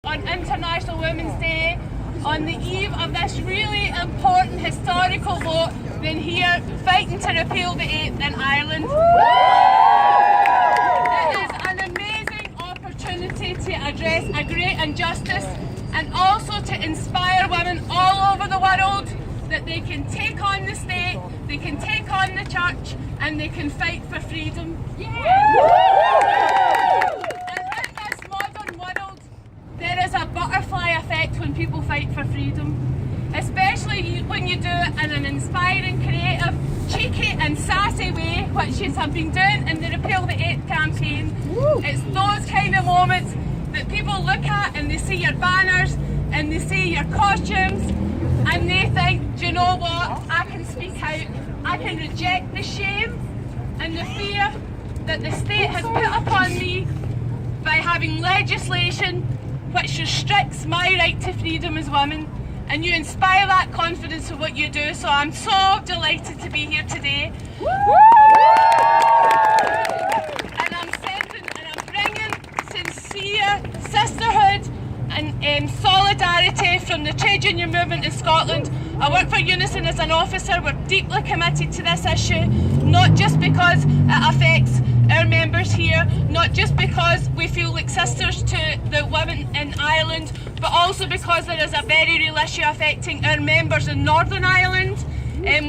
On International Women's Day, on the eve of this really important historical vote, been here fighting to repeal the 8th in Ireland. It is an amazing opportunity to address a great injustice and also to inspire women all over the world that they can take on the state, they can take on the church, and they can fight for freedom. There is a butterfly effect when people fight for freedom, especially when you do it in an inspiring, creative, cheeky and sassy way, which you have been doing in the Repeal the 8th campaign. It's those kind of moments that people look at and they see your banners and they see your costumes and they think, do you know what, I can speak out, I can reject the shame and the fear that the state has put upon me by having legislation which restricts my right to freedom as women, and you inspire that confidence with what you do, so I'm so delighted to be here today. And I'm bringing sincere sisterhood and solidarity from the trade union movement in Scotland. I work for Unison as an officer. We're deeply committed to this issue, not just because it affects our members here, not just because we feel like sisters to the women in Ireland, but also because there is a very real issue affecting our members in Northern Ireland,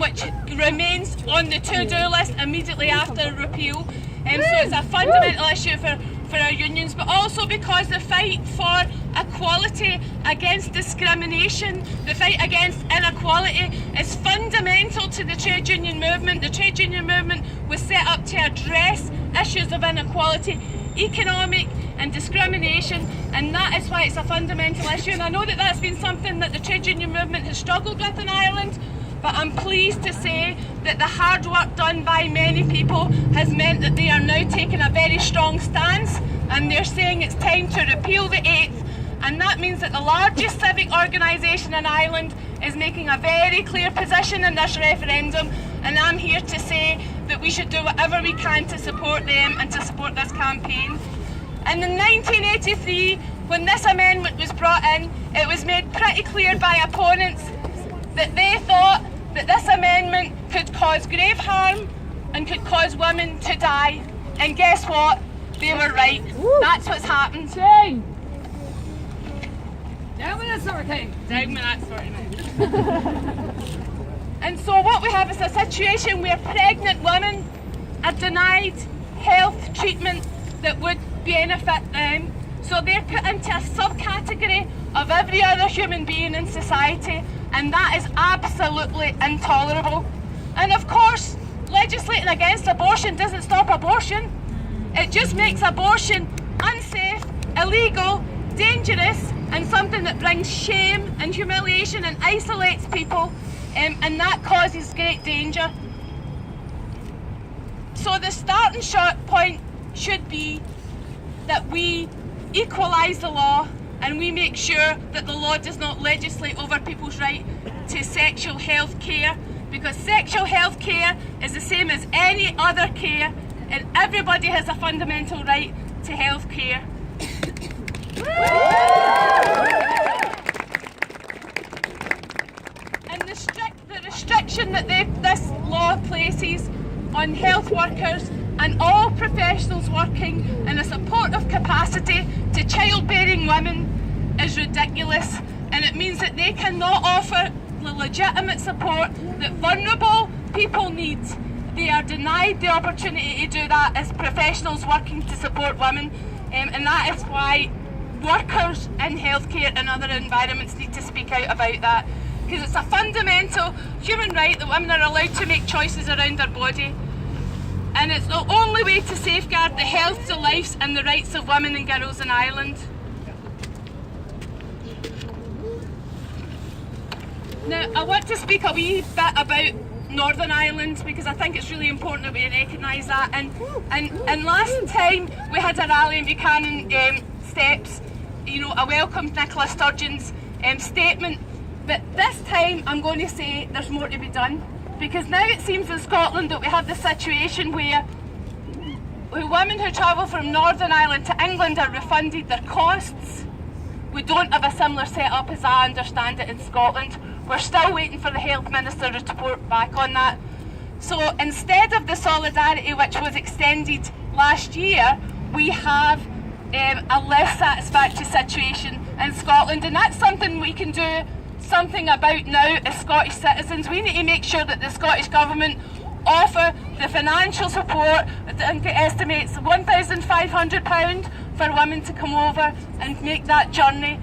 which remains on the to-do list immediately after repeal. So it's a fundamental issue for our unions, but also because the fight for equality against discrimination, the fight against inequality is fundamental to the trade union movement. The trade union movement was set up to address issues of inequality, economic and discrimination, and that is why it's a fundamental issue. And I know that that's been something that the trade union movement has struggled with in Ireland, but I'm pleased to say that the hard work done by many people has meant that they are now taking a very strong stance, and they're saying it's time to repeal the 8th, and that means that the largest civic organisation in Ireland is making a very clear position in this referendum, and I'm here to say that we should do whatever we can to support them and to support this campaign. And in 1983, when this amendment was brought in, it was made pretty clear by opponents that they thought that this amendment could cause grave harm and could cause women to die. And guess what? They were right. That's what's happened. Down with that sort of thing. Down with that sort of thing. And so what we have is a situation where pregnant women are denied health treatment that would benefit them. So they're put into a subcategory of every other human being in society, and that is absolutely intolerable. And of course, legislating against abortion doesn't stop abortion. It just makes abortion unsafe, illegal, dangerous, and something that brings shame and humiliation and isolates people, and that causes great danger. So the starting point should be that we equalise the law and we make sure that the law does not legislate over people's right to sexual health care, because sexual health care is the same as any other care, and everybody has a fundamental right to health care. And the restriction that this law places on health workers and all professionals working in a supportive capacity to childbearing women is ridiculous, and it means that they cannot offer the legitimate support that vulnerable people need. They are denied the opportunity to do that as professionals working to support women, and that is why workers in healthcare and other environments need to speak out about that, because it's a fundamental human right that women are allowed to make choices around their body. And it's the only way to safeguard the health, the lives and the rights of women and girls in Ireland. Now, I want to speak a wee bit about Northern Ireland, because I think it's really important that we recognise that. And last time we had a rally in Buchanan Steps, you know, I welcomed Nicola Sturgeon's statement, but this time I'm going to say there's more to be done. Because now it seems in Scotland that we have the situation where women who travel from Northern Ireland to England are refunded their costs, We don't have a similar setup as I understand it in Scotland. We're still waiting for the Health Minister to report back on that. So instead of the solidarity which was extended last year, we have a less satisfactory situation in Scotland, and that's something we can do something about now as Scottish citizens. We need to make sure that the Scottish Government offer the financial support. I think it estimates £1,500 for women to come over and make that journey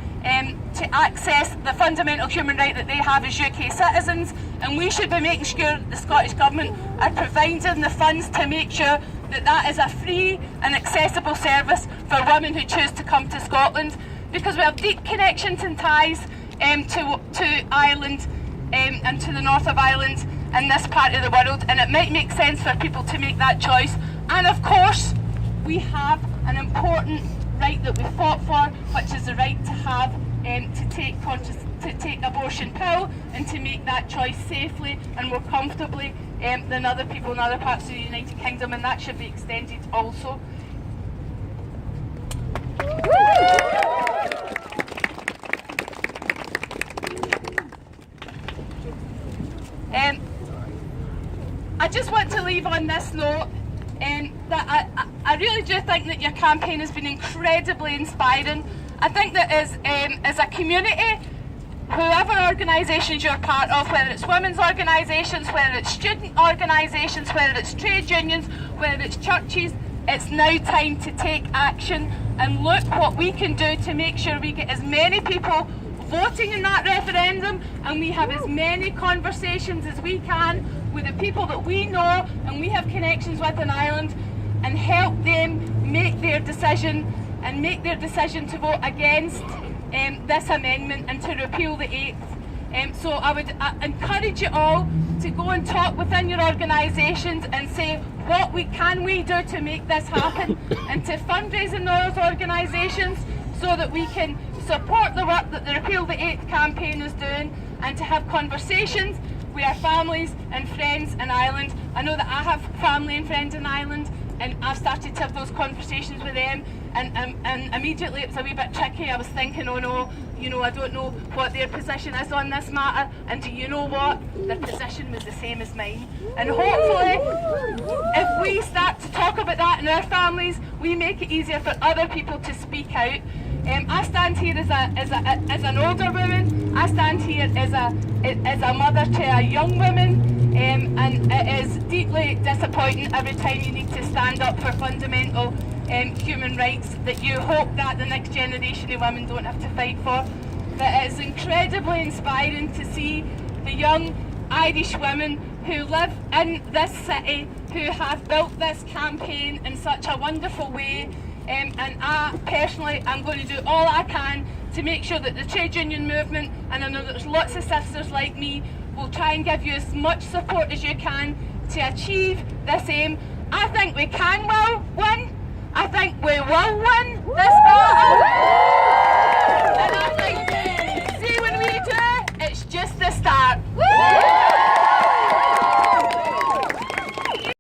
to access the fundamental human right that they have as UK citizens, and we should be making sure the Scottish Government are providing the funds to make sure that that is a free and accessible service for women who choose to come to Scotland, because we have deep connections and ties to Ireland and to the north of Ireland in this part of the world, and it might make sense for people to make that choice. And of course we have an important right that we fought for, which is the right to have to take abortion pill and to make that choice safely and more comfortably than other people in other parts of the United Kingdom, and that should be extended also. I just want to leave on this note that I really do think that your campaign has been incredibly inspiring. I think that as a community, whoever organisations you're part of, whether it's women's organisations, whether it's student organisations, whether it's trade unions, whether it's churches, it's now time to take action and look what we can do to make sure we get as many people voting in that referendum, and we have as many conversations as we can with the people that we know and we have connections with in Ireland, and help them make their decision to vote against this amendment and to repeal the 8th. So I would encourage you all to go and talk within your organisations and say what can we do to make this happen, and to fundraise in those organisations so that we can support the work that the Repeal the 8th campaign is doing, and to have conversations with our families and friends in Ireland. I know that I have family and friends in Ireland, and I've started to have those conversations with them, and immediately it was a wee bit tricky. I was thinking, oh no, I don't know what their position is on this matter, and do you know what? Their position was the same as mine. And hopefully, if we start to talk about that in our families, we make it easier for other people to speak out. I stand here as an older woman. I stand here as a mother to a young woman, and it is deeply disappointing every time you need to stand up for fundamental human rights that you hope that the next generation of women don't have to fight for. But it is incredibly inspiring to see the young Irish women who live in this city, who have built this campaign in such a wonderful way. And I personally am going to do all I can to make sure that the trade union movement, and I know there's lots of sisters like me, will try and give you as much support as you can to achieve this aim. I think we can win. I think we will win this battle.